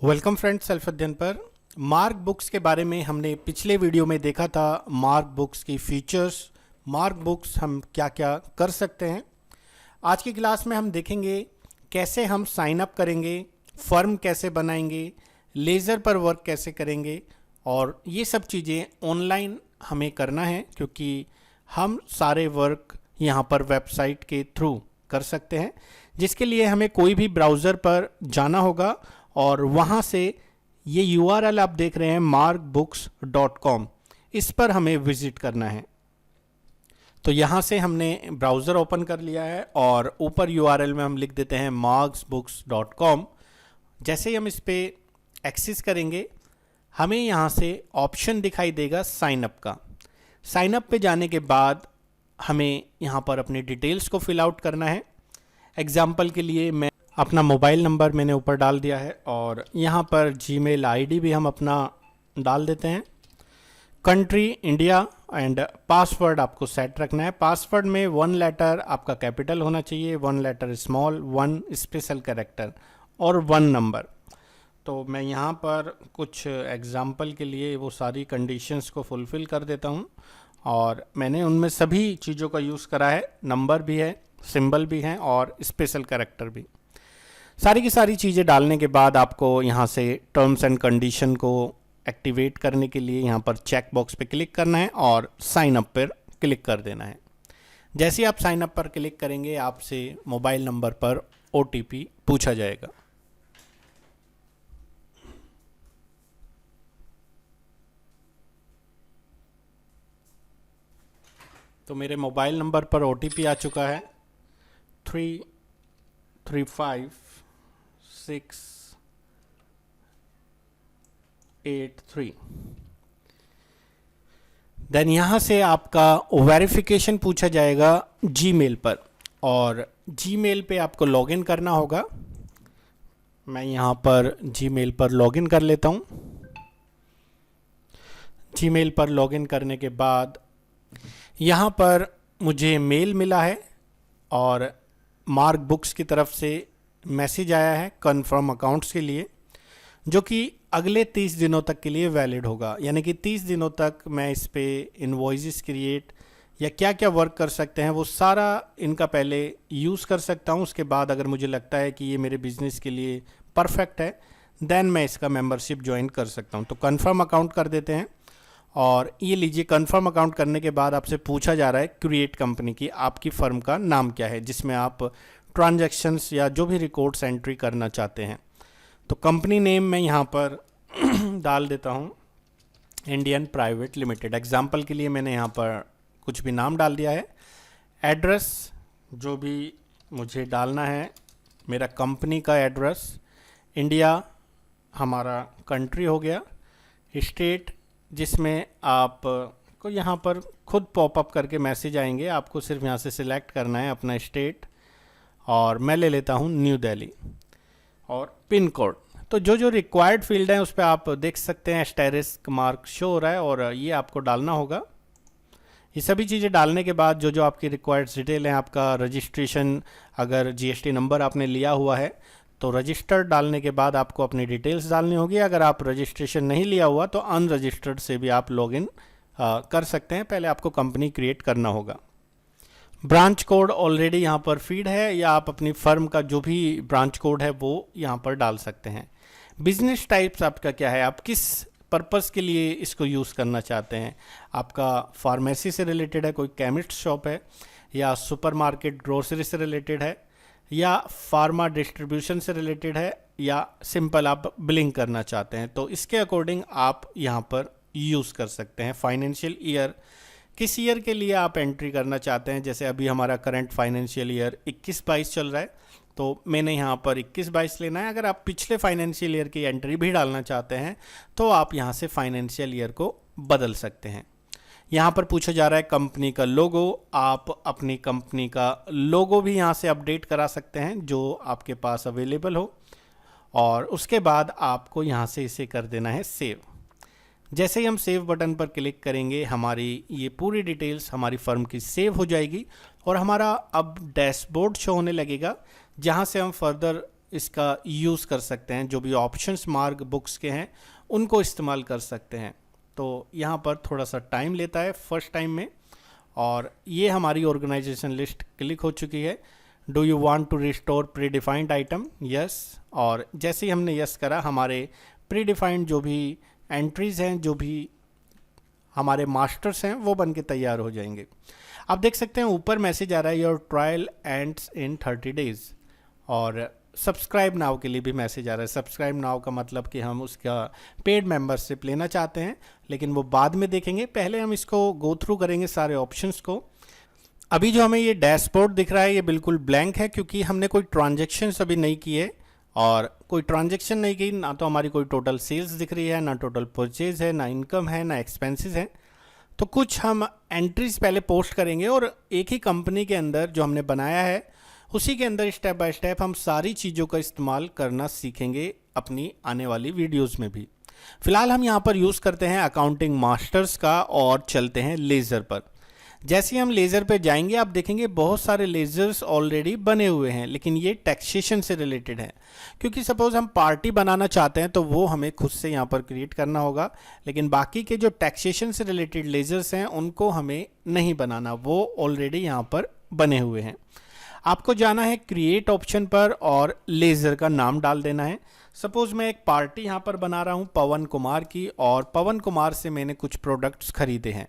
Welcome friends, self अध्ययन पर mark books के बारे में हमने पिछले वीडियो में देखा था। मार्क बुक्स की फीचर्स, मार्क बुक्स हम क्या क्या कर सकते हैं। आज की क्लास में हम देखेंगे कैसे हम साइन अप करेंगे, फर्म कैसे बनाएंगे, लेज़र पर वर्क कैसे करेंगे और ये सब चीज़ें ऑनलाइन हमें करना है क्योंकि हम सारे वर्क यहाँ पर वेबसाइट के थ्रू कर सकते हैं, जिसके लिए हमें कोई भी ब्राउज़र पर जाना होगा और वहाँ से ये URL आप देख रहे हैं markbooks.com, इस पर हमें विज़िट करना है। तो यहाँ से हमने ब्राउज़र ओपन कर लिया है और ऊपर URL में हम लिख देते हैं markbooks.com। जैसे ही हम इस पर एक्सेस करेंगे हमें यहाँ से ऑप्शन दिखाई देगा साइन अप का। साइन अप पे जाने के बाद हमें यहाँ पर अपनी डिटेल्स को फिल आउट करना है। एग्जाम्पल के लिए मैं अपना मोबाइल नंबर मैंने ऊपर डाल दिया है और यहाँ पर जीमेल आईडी भी हम अपना डाल देते हैं। कंट्री इंडिया एंड पासवर्ड आपको सेट रखना है। पासवर्ड में 1 लेटर आपका कैपिटल होना चाहिए, 1 लेटर स्मॉल, 1 स्पेशल कैरेक्टर और 1 नंबर। तो मैं यहाँ पर कुछ एग्जाम्पल के लिए वो सारी कंडीशंस को फुलफ़िल कर देता हूँ और मैंने उनमें सभी चीज़ों का यूज़ करा है। नंबर भी है, सिंबल भी हैं और स्पेशल कैरेक्टर भी। सारी की सारी चीज़ें डालने के बाद आपको यहाँ से टर्म्स एंड कंडीशन को एक्टिवेट करने के लिए यहाँ पर चेक बॉक्स पे क्लिक करना है और साइन अप पर क्लिक कर देना है। जैसे ही आप साइन अप पर क्लिक करेंगे आपसे मोबाइल नंबर पर OTP पूछा जाएगा। तो मेरे मोबाइल नंबर पर OTP आ चुका है 335683। देन यहाँ से आपका वेरिफिकेशन पूछा जाएगा जीमेल पर और जीमेल पे आपको लॉगिन करना होगा। मैं यहाँ पर जीमेल पर लॉगिन कर लेता हूँ। जीमेल पर लॉगिन करने के बाद यहाँ पर मुझे मेल मिला है और मार्क बुक्स की तरफ से मैसेज आया है कन्फर्म अकाउंट्स के लिए, जो कि अगले 30 दिनों तक के लिए वैलिड होगा। यानी कि 30 दिनों तक मैं इस पे इनवॉइसेस क्रिएट या क्या क्या वर्क कर सकते हैं वो सारा इनका पहले यूज़ कर सकता हूँ। उसके बाद अगर मुझे लगता है कि ये मेरे बिजनेस के लिए परफेक्ट है देन मैं इसका मेंबरशिप ज्वाइन कर सकता हूँ। तो कन्फर्म अकाउंट कर देते हैं और ये लीजिए, कन्फर्म अकाउंट करने के बाद आपसे पूछा जा रहा है क्रिएट कंपनी की आपकी फ़र्म का नाम क्या है जिसमें आप ट्रांजैक्शंस या जो भी रिकॉर्ड्स एंट्री करना चाहते हैं। तो कंपनी नेम मैं यहाँ पर डाल देता हूँ इंडियन प्राइवेट लिमिटेड। एग्जाम्पल के लिए मैंने यहाँ पर कुछ भी नाम डाल दिया है। एड्रेस जो भी मुझे डालना है, मेरा कंपनी का एड्रेस, इंडिया हमारा कंट्री हो गया, स्टेट जिसमें आप को यहाँ पर खुद पॉपअप करके मैसेज आएंगे, आपको सिर्फ यहाँ से सिलेक्ट करना है अपना स्टेट और मैं ले लेता हूँ न्यू दिल्ली, और पिन कोड। तो जो जो रिक्वायर्ड फील्ड है उस पर आप देख सकते हैं एस्टेरिस्क मार्क शो हो रहा है और ये आपको डालना होगा। ये सभी चीज़ें डालने के बाद जो जो आपकी रिक्वायर्ड डिटेल हैं, आपका रजिस्ट्रेशन, अगर GST नंबर आपने लिया हुआ है तो रजिस्टर्ड डालने के बाद आपको अपनी डिटेल्स डालनी होगी। अगर आप रजिस्ट्रेशन नहीं लिया हुआ तो अनरजिस्टर्ड से भी आप लॉगिन कर सकते हैं। पहले आपको कंपनी क्रिएट करना होगा। ब्रांच कोड ऑलरेडी यहाँ पर फीड है या आप अपनी फर्म का जो भी ब्रांच कोड है वो यहाँ पर डाल सकते हैं। बिजनेस टाइप्स आपका क्या है, आप किस पर्पज़ के लिए इसको यूज़ करना चाहते हैं। आपका फार्मेसी से रिलेटेड है, कोई केमिस्ट शॉप है, या सुपरमार्केट ग्रोसरी से रिलेटेड है, या फार्मा डिस्ट्रीब्यूशन से रिलेटेड है, या सिंपल आप बिलिंग करना चाहते हैं। तो इसके अकॉर्डिंग आप यहाँ पर यूज़ कर सकते हैं। फाइनेंशियल ईयर, किस ईयर के लिए आप एंट्री करना चाहते हैं। जैसे अभी हमारा करंट फाइनेंशियल ईयर 21-22 चल रहा है तो मैंने यहाँ पर 21-22 लेना है। अगर आप पिछले फाइनेंशियल ईयर की एंट्री भी डालना चाहते हैं तो आप यहाँ से फाइनेंशियल ईयर को बदल सकते हैं। यहाँ पर पूछा जा रहा है कंपनी का लोगो, आप अपनी कंपनी का लोगो भी यहाँ से अपडेट करा सकते हैं जो आपके पास अवेलेबल हो, और उसके बाद आपको यहाँ से इसे कर देना है सेव। जैसे ही हम सेव बटन पर क्लिक करेंगे हमारी ये पूरी डिटेल्स हमारी फर्म की सेव हो जाएगी और हमारा अब डैशबोर्ड शो होने लगेगा, जहाँ से हम फर्दर इसका यूज़ कर सकते हैं, जो भी ऑप्शंस मार्क बुक्स के हैं उनको इस्तेमाल कर सकते हैं। तो यहाँ पर थोड़ा सा टाइम लेता है फर्स्ट टाइम में, और ये हमारी ऑर्गेनाइजेशन लिस्ट क्लिक हो चुकी है। Do you want to restore predefined item, yes. और जैसे ही हमने यस करा, हमारे प्री डिफाइंड जो भी एंट्रीज़ हैं, जो भी हमारे मास्टर्स हैं, वो बन के तैयार हो जाएंगे। आप देख सकते हैं ऊपर मैसेज आ रहा है your trial ends in 30 days, और सब्सक्राइब नाउ के लिए भी मैसेज आ रहा है। सब्सक्राइब नाउ का मतलब कि हम उसका पेड मेंबरशिप लेना चाहते हैं, लेकिन वो बाद में देखेंगे। पहले हम इसको गो थ्रू करेंगे सारे ऑप्शंस को। अभी जो हमें ये डैशबोर्ड दिख रहा है ये बिल्कुल ब्लैंक है, क्योंकि हमने कोई ट्रांजेक्शन्स अभी नहीं किए, और कोई ट्रांजेक्शन नहीं की, ना तो हमारी कोई टोटल सेल्स दिख रही है, ना टोटल परचेज है, ना इनकम है, ना एक्सपेंसेस हैं। तो कुछ हम एंट्रीज पहले पोस्ट करेंगे, और एक ही कंपनी के अंदर जो हमने बनाया है उसी के अंदर स्टेप बाय स्टेप हम सारी चीज़ों का इस्तेमाल करना सीखेंगे अपनी आने वाली वीडियोस में भी। फिलहाल हम यहाँ पर यूज़ करते हैं अकाउंटिंग मास्टर्स का, और चलते हैं लेज़र पर। जैसे हम लेज़र पे जाएंगे, आप देखेंगे बहुत सारे लेज़र्स ऑलरेडी बने हुए हैं, लेकिन ये टैक्सेशन से रिलेटेड है। क्योंकि सपोज़ हम पार्टी बनाना चाहते हैं तो वो हमें खुद से यहाँ पर क्रिएट करना होगा, लेकिन बाकी के जो टैक्सेशन से रिलेटेड लेज़र्स हैं उनको हमें नहीं बनाना, वो ऑलरेडी यहाँ पर बने हुए हैं। आपको जाना है क्रिएट ऑप्शन पर और लेज़र का नाम डाल देना है। सपोज़ मैं एक पार्टी यहाँ पर बना रहा हूँ पवन कुमार की, और पवन कुमार से मैंने कुछ प्रोडक्ट्स खरीदे हैं,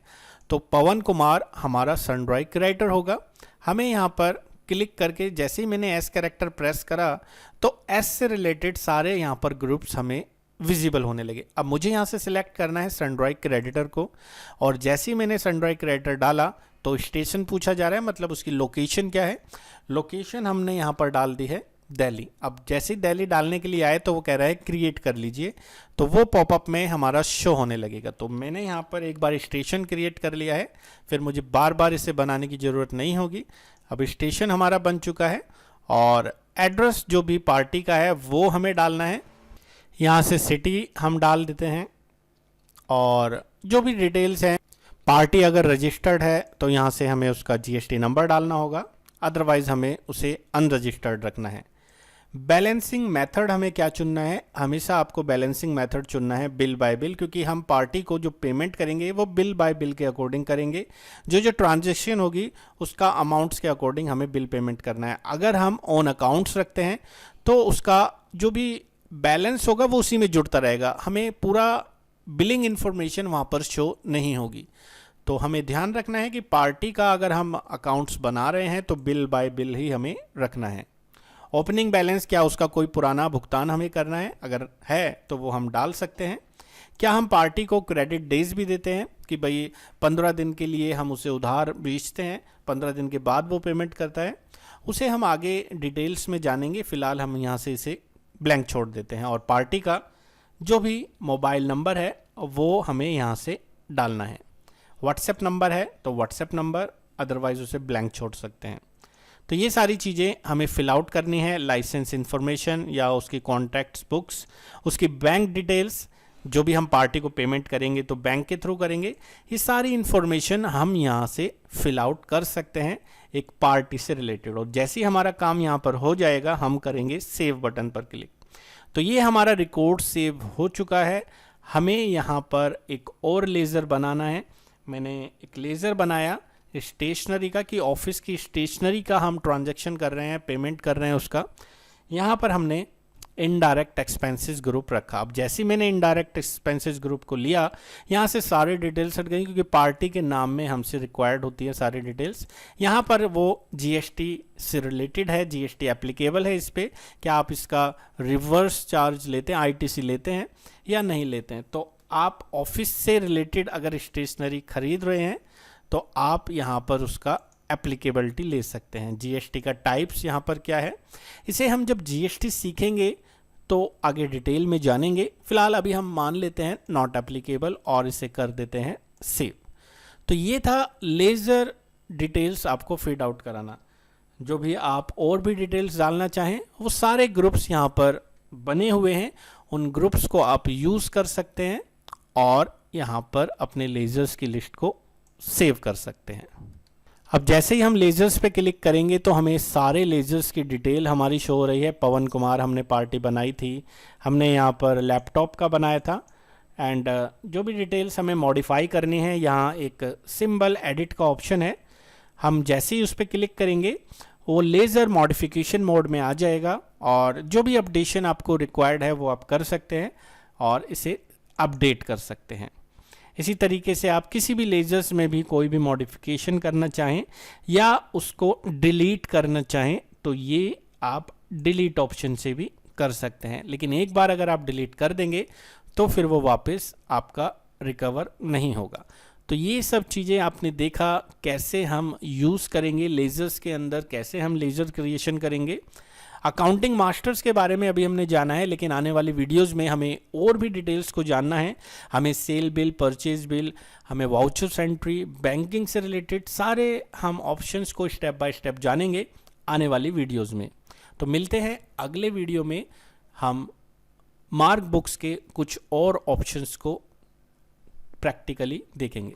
तो पवन कुमार हमारा सनड्राइव क्रिएटर होगा। हमें यहाँ पर क्लिक करके जैसे ही मैंने एस कैरेक्टर प्रेस करा तो एस से रिलेटेड सारे यहाँ पर ग्रुप्स हमें विजिबल होने लगे। अब मुझे यहाँ से सिलेक्ट करना है सनड्राइव क्रेडिटर को, और जैसे ही मैंने सनड्राइव क्रेडिटर डाला तो स्टेशन पूछा जा रहा है, मतलब उसकी लोकेशन क्या है। लोकेशन हमने यहाँ पर डाल दी है दिल्ली। अब जैसे ही दिल्ली डालने के लिए आए तो वो कह रहा है क्रिएट कर लीजिए, तो वो पॉपअप में हमारा शो होने लगेगा। तो मैंने यहाँ पर एक बार स्टेशन क्रिएट कर लिया है, फिर मुझे बार बार इसे बनाने की ज़रूरत नहीं होगी। अब स्टेशन हमारा बन चुका है, और एड्रेस जो भी पार्टी का है वो हमें डालना है। यहाँ से सिटी हम डाल देते हैं, और जो भी डिटेल्स हैं, पार्टी अगर रजिस्टर्ड है तो यहाँ से हमें उसका जीएसटी नंबर डालना होगा, अदरवाइज़ हमें उसे अनरजिस्टर्ड रखना है। बैलेंसिंग मेथड हमें क्या चुनना है, हमेशा आपको बैलेंसिंग मेथड चुनना है बिल बाय बिल, क्योंकि हम पार्टी को जो पेमेंट करेंगे वो बिल बाय बिल के अकॉर्डिंग करेंगे। जो ट्रांजैक्शन होगी उसका अमाउंट्स के अकॉर्डिंग हमें बिल पेमेंट करना है। अगर हम ऑन अकाउंट्स रखते हैं तो उसका जो भी बैलेंस होगा वो उसी में जुड़ता रहेगा, हमें पूरा बिलिंग इन्फॉर्मेशन वहाँ पर शो नहीं होगी। तो हमें ध्यान रखना है कि पार्टी का अगर हम अकाउंट्स बना रहे हैं तो बिल बाय बिल ही हमें रखना है। ओपनिंग बैलेंस क्या उसका कोई पुराना भुगतान हमें करना है, अगर है तो वो हम डाल सकते हैं। क्या हम पार्टी को क्रेडिट डेज भी देते हैं कि भाई 15 दिन के लिए हम उसे उधार बेचते हैं, 15 दिन के बाद वो पेमेंट करता है, उसे हम आगे डिटेल्स में जानेंगे। फ़िलहाल हम यहाँ से इसे ब्लैंक छोड़ देते हैं, और पार्टी का जो भी मोबाइल नंबर है वो हमें यहाँ से डालना है। व्हाट्सएप नंबर है तो व्हाट्सएप नंबर, अदरवाइज़ उसे ब्लैंक छोड़ सकते हैं। तो ये सारी चीज़ें हमें फिल आउट करनी है। लाइसेंस इन्फॉर्मेशन या उसकी कॉन्टैक्ट्स बुक्स, उसकी बैंक डिटेल्स, जो भी हम पार्टी को पेमेंट करेंगे तो बैंक के थ्रू करेंगे, ये सारी इन्फॉर्मेशन हम यहाँ से फिल आउट कर सकते हैं एक पार्टी से रिलेटेड। और जैसे ही हमारा काम यहाँ पर हो जाएगा हम करेंगे सेव बटन पर क्लिक। तो ये हमारा रिकॉर्ड सेव हो चुका है। हमें यहाँ पर एक और लेज़र बनाना है। मैंने एक लेज़र बनाया स्टेशनरी का, कि ऑफिस की स्टेशनरी का हम ट्रांजैक्शन कर रहे हैं, पेमेंट कर रहे हैं उसका। यहाँ पर हमने इनडायरेक्ट एक्सपेंसेस ग्रुप रखा। अब जैसे ही मैंने इनडायरेक्ट एक्सपेंसेस ग्रुप को लिया, यहाँ से सारी डिटेल्स हट गई, क्योंकि पार्टी के नाम में हमसे रिक्वायर्ड होती है सारी डिटेल्स। यहाँ पर वो जीएसटी से रिलेटेड है, जीएसटी एप्लीकेबल है इस पर, क्या आप इसका रिवर्स चार्ज लेते हैं, आईटीसी लेते हैं या नहीं लेते हैं। तो आप ऑफिस से रिलेटेड अगर स्टेशनरी खरीद रहे हैं तो आप यहाँ पर उसका एप्लीकेबिलिटी ले सकते हैं। जीएसटी का टाइप्स यहाँ पर क्या है, इसे हम जब जीएसटी सीखेंगे तो आगे डिटेल में जानेंगे। फिलहाल अभी हम मान लेते हैं नॉट एप्लीकेबल और इसे कर देते हैं सेव। तो ये था लेज़र डिटेल्स आपको फीड आउट कराना। जो भी आप और भी डिटेल्स डालना चाहें वो सारे ग्रुप्स यहाँ पर बने हुए हैं, उन ग्रुप्स को आप यूज़ कर सकते हैं और यहाँ पर अपने लेज़र्स की लिस्ट को सेव कर सकते हैं। अब जैसे ही हम लेज़र्स पे क्लिक करेंगे तो हमें सारे लेज़र्स की डिटेल हमारी शो हो रही है। पवन कुमार हमने पार्टी बनाई थी, हमने यहाँ पर लैपटॉप का बनाया था, एंड जो भी डिटेल्स हमें मॉडिफाई करनी है, यहाँ एक सिंबल एडिट का ऑप्शन है। हम जैसे ही उस पर क्लिक करेंगे वो लेज़र मॉडिफिकेशन मोड में आ जाएगा और जो भी अपडेशन आपको रिक्वायर्ड है वो आप कर सकते हैं और इसे अपडेट कर सकते हैं। इसी तरीके से आप किसी भी लेज़र्स में भी कोई भी मॉडिफिकेशन करना चाहें या उसको डिलीट करना चाहें तो ये आप डिलीट ऑप्शन से भी कर सकते हैं, लेकिन एक बार अगर आप डिलीट कर देंगे तो फिर वो वापस आपका रिकवर नहीं होगा। तो ये सब चीज़ें आपने देखा कैसे हम यूज़ करेंगे लेज़र्स के अंदर, कैसे हम लेज़र क्रिएशन करेंगे। अकाउंटिंग मास्टर्स के बारे में अभी हमने जाना है, लेकिन आने वाली वीडियोस में हमें और भी डिटेल्स को जानना है। हमें सेल बिल, परचेज बिल, हमें वाउचर्स एंट्री, बैंकिंग से रिलेटेड सारे हम ऑप्शंस को स्टेप बाय स्टेप जानेंगे आने वाली वीडियोस में। तो मिलते हैं अगले वीडियो में, हम मार्क बुक्स के कुछ और ऑप्शंस को प्रैक्टिकली देखेंगे।